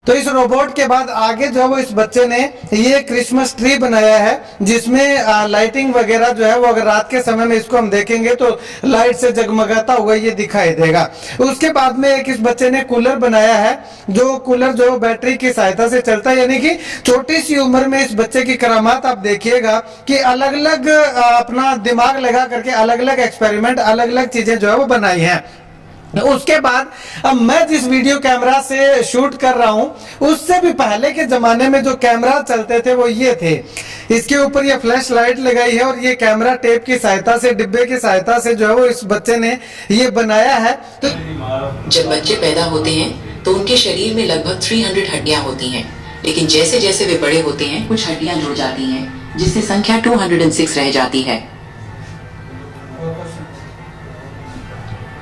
तो इस रोबोट के बाद आगे जो है वो इस बच्चे ने ये क्रिसमस ट्री बनाया है, जिसमें लाइटिंग वगैरह जो है वो अगर रात के समय में इसको हम देखेंगे तो लाइट से जगमगाता हुआ ये दिखाई देगा। उसके बाद में एक इस बच्चे ने कूलर बनाया है, जो कूलर जो बैटरी की सहायता से चलता है। यानी कि छोटी सी उम्र में इस बच्चे की करामात आप देखिएगा कि अलग अलग अपना दिमाग लगा करके अलग अलग एक्सपेरिमेंट, अलग अलग चीजें जो है वो बनाई हैं। उसके बाद अब मैं जिस वीडियो कैमरा से शूट कर रहा हूं, उससे भी पहले के जमाने में जो कैमरा चलते थे वो ये थे। इसके ऊपर ये फ्लैश लाइट लगाई है और ये कैमरा टेप की सहायता से, डिब्बे की सहायता से जो है वो इस बच्चे ने ये बनाया है। तो जब बच्चे पैदा होते हैं तो उनके शरीर में लगभग 300 हड्डियां होती हैं, लेकिन जैसे जैसे वे बड़े होते हैं कुछ हड्डियां जुड़ जाती हैं, जिससे संख्या 206 रह जाती है।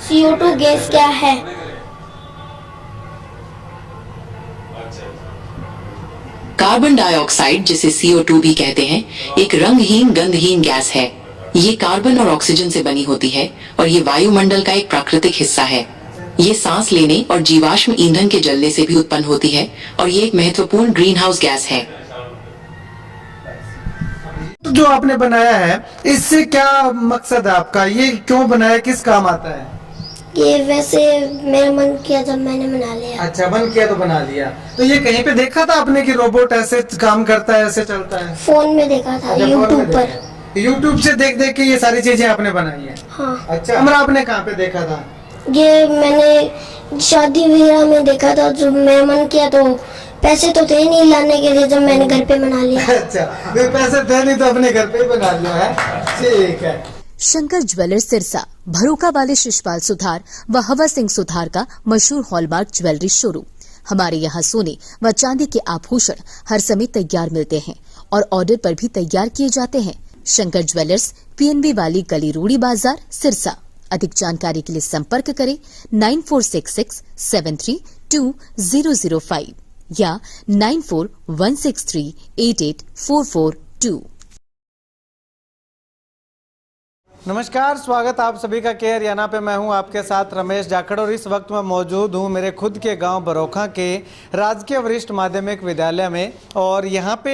CO2 गैस क्या है? कार्बन डाइऑक्साइड, जिसे CO2 भी कहते हैं, एक रंगहीन गंधहीन गैस है। ये कार्बन और ऑक्सीजन से बनी होती है और ये वायुमंडल का एक प्राकृतिक हिस्सा है। ये सांस लेने और जीवाश्म ईंधन के जलने से भी उत्पन्न होती है और ये एक महत्वपूर्ण ग्रीन हाउस गैस है। जो आपने बनाया है इससे क्या मकसद है आपका? ये क्यों बनाया, किस काम आता है? ये वैसे मेरा मन किया जब मैंने बना लिया। अच्छा, मन किया तो बना लिया। तो ये कहीं पे देखा था आपने कि रोबोट ऐसे काम करता है, ऐसे चलता है? फोन में देखा था, अच्छा, यूट्यूब पर। यूट्यूब से देख देख के ये सारी चीजें आपने बनाई है? हाँ। अच्छा, हमरा आपने कहाँ पे देखा था? ये मैंने शादी वगैरह में देखा था। जब मेरा मन किया तो पैसे तो थे नहीं लाने के लिए, जब मैंने घर पे बना लिया। अच्छा, पैसे थे नहीं तो अपने घर पे बना लिया है। ठीक है। शंकर ज्वेलर्स सिरसा, भरोका वाले शिशपाल सुथार व हवा सिंह सुथार का मशहूर हॉलमार्क ज्वेलरी शोरूम। हमारे यहाँ सोने व चांदी के आभूषण हर समय तैयार मिलते हैं और ऑर्डर पर भी तैयार किए जाते हैं। शंकर ज्वेलर्स, PNB वाली गली, रूड़ी बाजार, सिरसा। अधिक जानकारी के लिए संपर्क करें 9466732005 या 9416388442। नमस्कार, स्वागत आप सभी का के हरियाणा पे। मैं हूं आपके साथ रमेश जाखड़ और इस वक्त मैं मौजूद हूं मेरे खुद के गांव बरोखा के राजकीय वरिष्ठ माध्यमिक विद्यालय में। और यहां पे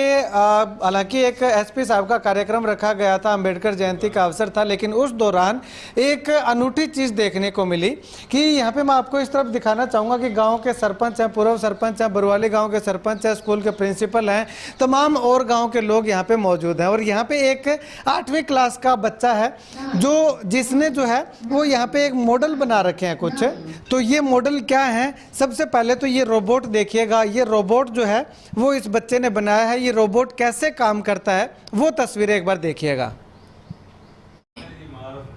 हालांकि एक SP साहब का कार्यक्रम रखा गया था, अंबेडकर जयंती का अवसर था, लेकिन उस दौरान एक अनूठी चीज़ देखने को मिली कि यहाँ पे मैं आपको इस तरफ दिखाना चाहूँगा कि गाँव के सरपंच हैं, पूर्व सरपंच हैं, बरवाली गाँव के सरपंच हैं, स्कूल के प्रिंसिपल हैं, तमाम और गाँव के लोग यहाँ पे मौजूद हैं। और यहाँ पे एक 8वीं क्लास का बच्चा है जिसने जो है वो यहाँ पे एक मॉडल बना रखे हैं कुछ। तो ये मॉडल क्या है, सबसे पहले तो ये रोबोट देखिएगा। ये रोबोट जो है वो इस बच्चे ने बनाया है। ये रोबोट कैसे काम करता है वो तस्वीरें एक बार देखिएगा।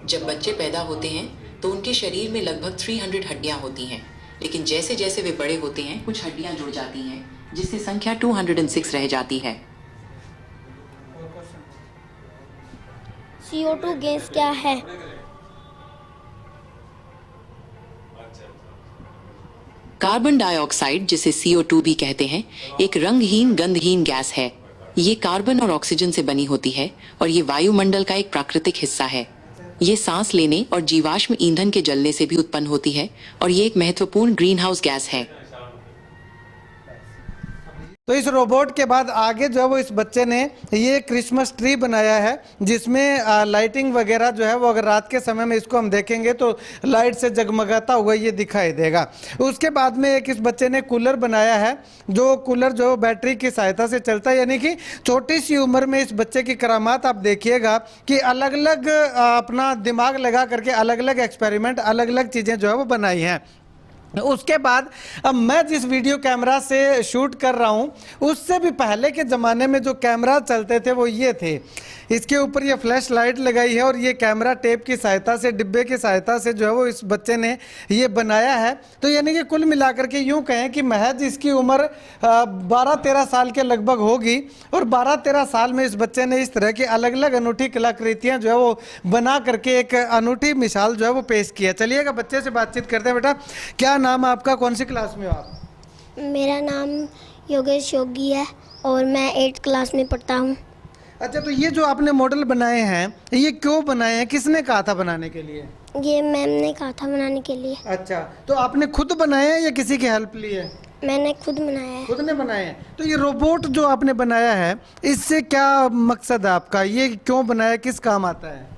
जब बच्चे पैदा होते हैं तो उनके शरीर में लगभग 300 हड्डियां होती हैं, लेकिन जैसे जैसे वे बड़े होते हैं कुछ हड्डियां जुड़ जाती हैं, जिससे संख्या 206 रह जाती है। CO2 गैस क्या है? कार्बन डाइऑक्साइड, जिसे CO2 भी कहते हैं, एक रंगहीन गंधहीन गैस है। ये कार्बन और ऑक्सीजन से बनी होती है और ये वायुमंडल का एक प्राकृतिक हिस्सा है। ये सांस लेने और जीवाश्म ईंधन के जलने से भी उत्पन्न होती है और ये एक महत्वपूर्ण ग्रीन हाउस गैस है। तो इस रोबोट के बाद आगे जो है वो इस बच्चे ने ये क्रिसमस ट्री बनाया है, जिसमें लाइटिंग वगैरह जो है वो अगर रात के समय में इसको हम देखेंगे तो लाइट से जगमगाता हुआ ये दिखाई देगा। उसके बाद में एक इस बच्चे ने कूलर बनाया है, जो कूलर जो बैटरी की सहायता से चलता है। यानी कि छोटी सी उम्र में इस बच्चे की करामात आप देखिएगा कि अलग अलग अपना दिमाग लगा करके अलग अलग एक्सपेरिमेंट, अलग अलग चीज़ें जो है वो बनाई हैं। उसके बाद अब मैं जिस वीडियो कैमरा से शूट कर रहा हूँ, उससे भी पहले के ज़माने में जो कैमरा चलते थे वो ये थे। इसके ऊपर ये फ्लैश लाइट लगाई है और ये कैमरा टेप की सहायता से, डिब्बे की सहायता से जो है वो इस बच्चे ने ये बनाया है। तो यानी कि कुल मिलाकर के यूँ कहें कि महज इसकी उम्र 12-13 साल के लगभग होगी और 12-13 साल में इस बच्चे ने इस तरह की अलग अलग अनूठी कलाकृतियाँ जो है वो बना करके एक अनूठी मिसाल जो है वो पेश किया। चलिएगा बच्चे से बातचीत करते हैं। बेटा, क्या नाम है आपका, कौन सी क्लास में हो आप? मेरा नाम योगेश योगी है और मैं 8th क्लास में पढ़ता हूँ। अच्छा, तो ये जो आपने मॉडल बनाए हैं ये क्यों बनाए हैं, किसने कहा था बनाने के लिए? ये मैम ने कहा था बनाने के लिए। अच्छा, तो आपने खुद बनाए हैं या किसी की हेल्प ली है? मैंने खुद बनाया है। खुद ने बनाए हैं। तो ये रोबोट जो आपने बनाया है, इससे क्या मकसद है आपका? ये क्यों बनाया, किस काम आता है?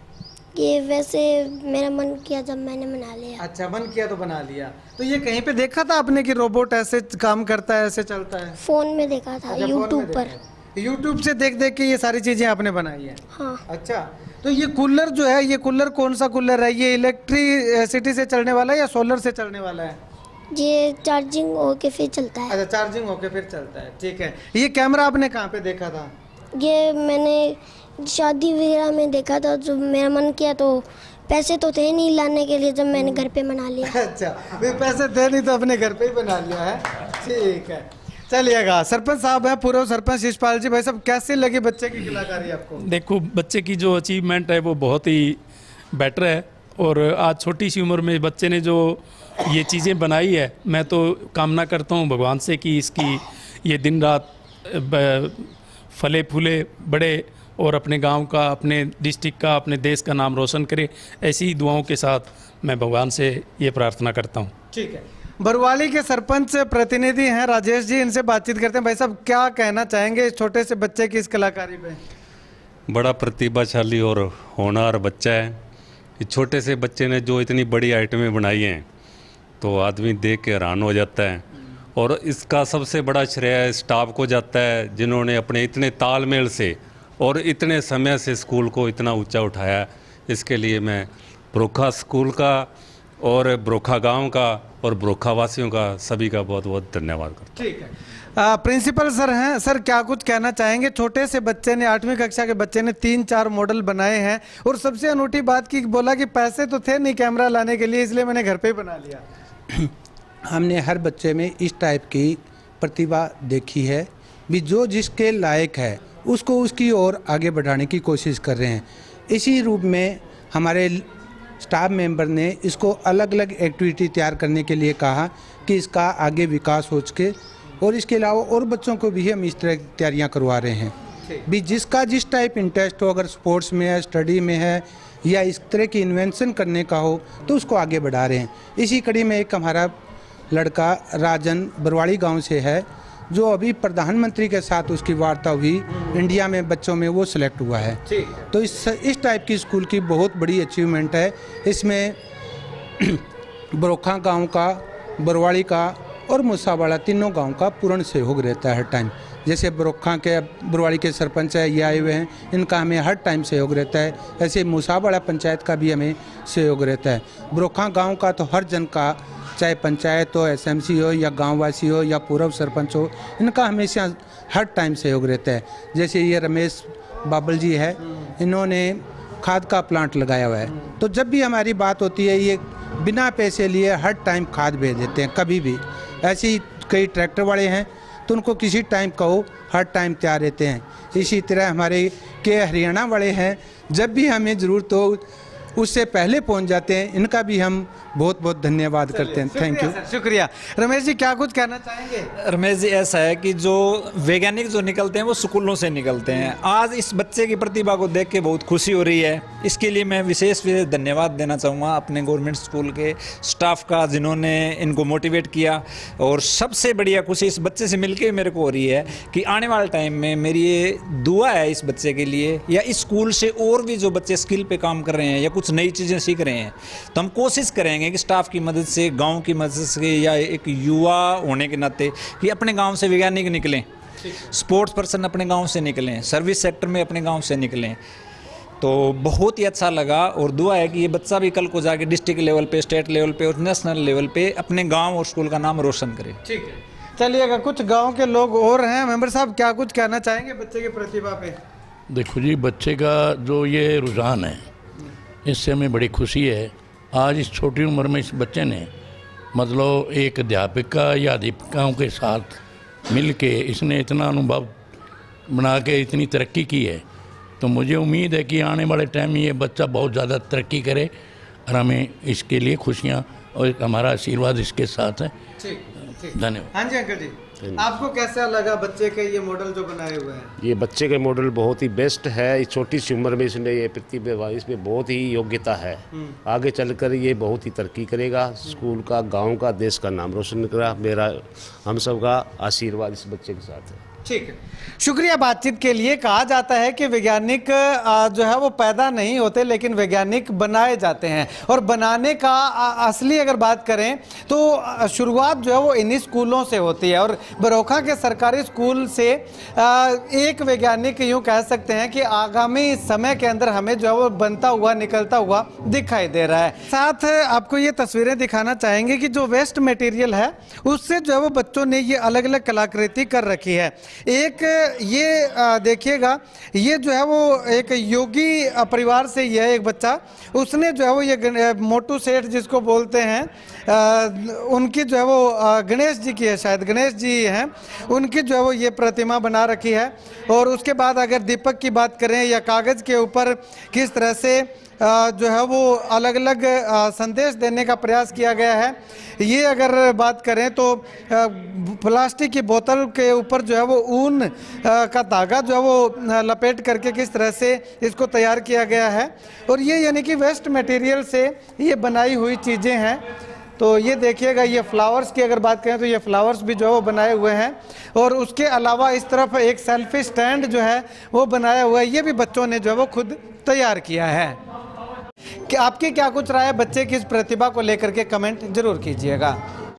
ये वैसे मेरा मन किया जब मैंने बना लिया। अच्छा, मन किया तो बना लिया। तो ये कहीं पे देखा था आपने कि रोबोट ऐसे काम करता है, ऐसे चलता है? फोन में देखा था, अच्छा, यूट्यूब फोन में पर। देखा है। यूट्यूब से देख देख के ये सारी चीजें आपने बनाई है? हाँ। अच्छा, तो ये कूलर जो है, ये कूलर कौन सा कूलर है? ये इलेक्ट्रिसिटी से चलने वाला है या सोलर से चलने वाला है? ये चार्जिंग होके फिर चलता है। अच्छा, चार्जिंग होके फिर चलता है। ठीक है। ये कैमरा आपने कहाँ पे देखा था? ये मैंने शादी वगैरह में देखा था, जो मेरा मन किया तो पैसे तो थे नहीं लाने के लिए, जब मैंने घर पे बना लिया। अच्छा, वे पैसे थे नहीं तो अपने घर पे ही बना लिया है। ठीक है, चलिएगा। सरपंच साहब है, पूर्व सरपंच शिषपाल जी, भाई साहब कैसी लगी बच्चे की कलाकारी आपको? देखो, बच्चे की जो अचीवमेंट है वो बहुत ही बेटर है, और आज छोटी सी उम्र में बच्चे ने जो ये चीज़ें बनाई है, मैं तो कामना करता हूँ भगवान से कि इसकी ये दिन रात फले फूले बढ़े और अपने गांव का, अपने डिस्ट्रिक्ट का, अपने देश का नाम रोशन करे। ऐसी ही दुआओं के साथ मैं भगवान से ये प्रार्थना करता हूँ। ठीक है। बरवाली के सरपंच प्रतिनिधि हैं राजेश जी, इनसे बातचीत करते हैं। भाई साहब क्या कहना चाहेंगे इस छोटे से बच्चे की इस कलाकारी पे? बड़ा प्रतिभाशाली और होनहार बच्चा है। इस छोटे से बच्चे ने जो इतनी बड़ी आइटमें बनाई हैं तो आदमी देख के हैरान हो जाता है, और इसका सबसे बड़ा श्रेय स्टाफ को जाता है जिन्होंने अपने इतने तालमेल से और इतने समय से स्कूल को इतना ऊंचा उठाया। इसके लिए मैं ब्रोखा स्कूल का और ब्रोखा गांव का और ब्रोखा वासियों का सभी का बहुत बहुत धन्यवाद करता हूं। ठीक है। प्रिंसिपल सर हैं, सर क्या कुछ कहना चाहेंगे? छोटे से बच्चे ने, 8वीं कक्षा के बच्चे ने 3-4 मॉडल बनाए हैं, और सबसे अनूठी बात की बोला कि पैसे तो थे नहीं कैमरा लाने के लिए, इसलिए मैंने घर पे ही बना लिया। हमने हर बच्चे में इस टाइप की प्रतिभा देखी है, भी जो जिसके लायक है उसको उसकी ओर आगे बढ़ाने की कोशिश कर रहे हैं। इसी रूप में हमारे स्टाफ मेंबर ने इसको अलग अलग एक्टिविटी तैयार करने के लिए कहा कि इसका आगे विकास हो सके, और इसके अलावा और बच्चों को भी हम इस तरह की तैयारियाँ करवा रहे हैं। भी जिसका जिस टाइप इंटरेस्ट हो, अगर स्पोर्ट्स में है, स्टडी में है, या इस तरह की इन्वेंशन करने का हो, तो उसको आगे बढ़ा रहे हैं। इसी कड़ी में एक हमारा लड़का राजन बरवाड़ी गांव से है, जो अभी प्रधानमंत्री के साथ उसकी वार्ता हुई, इंडिया में बच्चों में वो सिलेक्ट हुआ है। तो इस टाइप की स्कूल की बहुत बड़ी अचीवमेंट है। इसमें ब्रोखा गांव का, बरवाड़ी का और मूसावाड़ा तीनों गांव का पूर्ण सहयोग रहता है हर टाइम। जैसे ब्रोखा के, बरवाड़ी के सरपंच है, ये आए हुए हैं, इनका हमें हर टाइम सहयोग रहता है। ऐसे मूसावाड़ा पंचायत का भी हमें सहयोग रहता है। ब्रोखा गाँव का तो हर जन का, चाहे पंचायत हो, एसएमसी हो, या गांववासी हो, या पूर्व सरपंच हो, इनका हमेशा हर टाइम सहयोग रहता है। जैसे ये रमेश बाबल जी है, इन्होंने खाद का प्लांट लगाया हुआ है, तो जब भी हमारी बात होती है ये बिना पैसे लिए हर टाइम खाद भेज देते हैं, कभी भी। ऐसे ही कई ट्रैक्टर वाले हैं, तो उनको किसी टाइम कहो हर टाइम तैयार रहते हैं। इसी तरह हमारे के हरियाणा वाले हैं, जब भी हमें ज़रूरत हो उससे पहले पहुंच जाते हैं। इनका भी हम बहुत बहुत धन्यवाद करते हैं। Thank you. शुक्रिया। रमेश जी क्या कुछ कहना चाहेंगे? रमेश जी, ऐसा है कि जो वैज्ञानिक जो निकलते हैं वो स्कूलों से निकलते हैं। आज इस बच्चे की प्रतिभा को देख के बहुत खुशी हो रही है। इसके लिए मैं विशेष धन्यवाद देना चाहूँगा अपने गवर्नमेंट स्कूल के स्टाफ का, जिन्होंने इनको मोटिवेट किया। और सबसे बढ़िया खुशी इस बच्चे से मिलकर मेरे को हो रही है कि आने वाले टाइम में मेरी ये दुआ है इस बच्चे के लिए, या इस स्कूल से और भी जो बच्चे स्किल पे काम कर रहे हैं या कुछ नई चीज़ें सीख रहे हैं, तो हम कोशिश करेंगे कि स्टाफ की मदद से, गांव की मदद से, या एक युवा होने के नाते कि अपने गांव से वैज्ञानिक निकलें, स्पोर्ट्स पर्सन अपने गांव से निकलें, सर्विस सेक्टर में अपने गांव से निकलें। तो बहुत ही अच्छा लगा, और दुआ है कि ये बच्चा भी कल को जाके डिस्ट्रिक्ट लेवल पे, स्टेट लेवल पे और नेशनल लेवल पे अपने गाँव और स्कूल का नाम रोशन करे। ठीक है, चलिएगा। कुछ गाँव के लोग और हैं, मेंबर साहब क्या कुछ कहना चाहेंगे बच्चे की प्रतिभा पे? देखो जी, बच्चे का जो ये रुझान है, इससे हमें बड़ी खुशी है। आज इस छोटी उम्र में इस बच्चे ने मतलब एक अध्यापिका या अध्यापिकाओं के साथ मिल के इसने इतना अनुभव बना के इतनी तरक्की की है, तो मुझे उम्मीद है कि आने वाले टाइम में ये बच्चा बहुत ज़्यादा तरक्की करे, और हमें इसके लिए खुशियाँ और हमारा आशीर्वाद इसके साथ है। ठीक, धन्यवाद। हाँ जी अंकल जी। आपको कैसा लगा बच्चे के ये मॉडल जो बनाए हुए हैं? ये बच्चे के मॉडल बहुत ही बेस्ट है। इस छोटी सी उम्र में इसने ये प्रतिभा, इसमें बहुत ही योग्यता है। आगे चलकर ये बहुत ही तरक्की करेगा, स्कूल का, गांव का, देश का नाम रोशन करेगा। मेरा हम सब का आशीर्वाद इस बच्चे के साथ है। ठीक है, शुक्रिया बातचीत के लिए। कहा जाता है कि वैज्ञानिक जो है वो पैदा नहीं होते, लेकिन वैज्ञानिक बनाए जाते हैं। और बनाने का असली अगर बात करें तो शुरुआत जो है वो इन्हीं स्कूलों से होती है। और बरोखा के सरकारी स्कूल से एक वैज्ञानिक यूँ कह सकते हैं कि आगामी समय के अंदर हमें जो है वो बनता हुआ, निकलता हुआ दिखाई दे रहा है। साथ आपको ये तस्वीरें दिखाना चाहेंगे कि जो वेस्ट मटेरियल है उससे जो है वो बच्चों ने ये अलग अलग कलाकृति कर रखी है। एक ये देखिएगा, ये जो है वो एक योगी परिवार से ही है एक बच्चा। उसने जो है वो ये मोटू सेठ जिसको बोलते हैं, उनकी जो है वो गणेश जी की है, शायद गणेश जी हैं, उनकी जो है वो ये प्रतिमा बना रखी है। और उसके बाद अगर दीपक की बात करें या कागज़ के ऊपर किस तरह से जो है वो अलग अलग संदेश देने का प्रयास किया गया है। ये अगर बात करें तो प्लास्टिक की बोतल के ऊपर जो है वो ऊन का धागा जो है वो लपेट करके किस तरह से इसको तैयार किया गया है। और ये यानी कि वेस्ट मटेरियल से ये बनाई हुई चीज़ें हैं। तो ये देखिएगा, ये फ्लावर्स की अगर बात करें तो ये फ्लावर्स भी जो है वो बनाए हुए हैं। और उसके अलावा इस तरफ एक सेल्फी स्टैंड जो है वो बनाया हुआ है, ये भी बच्चों ने जो है वो खुद तैयार किया है। कि आपकी क्या कुछ राय है बच्चे की इस प्रतिभा को लेकर के, कमेंट जरूर कीजिएगा।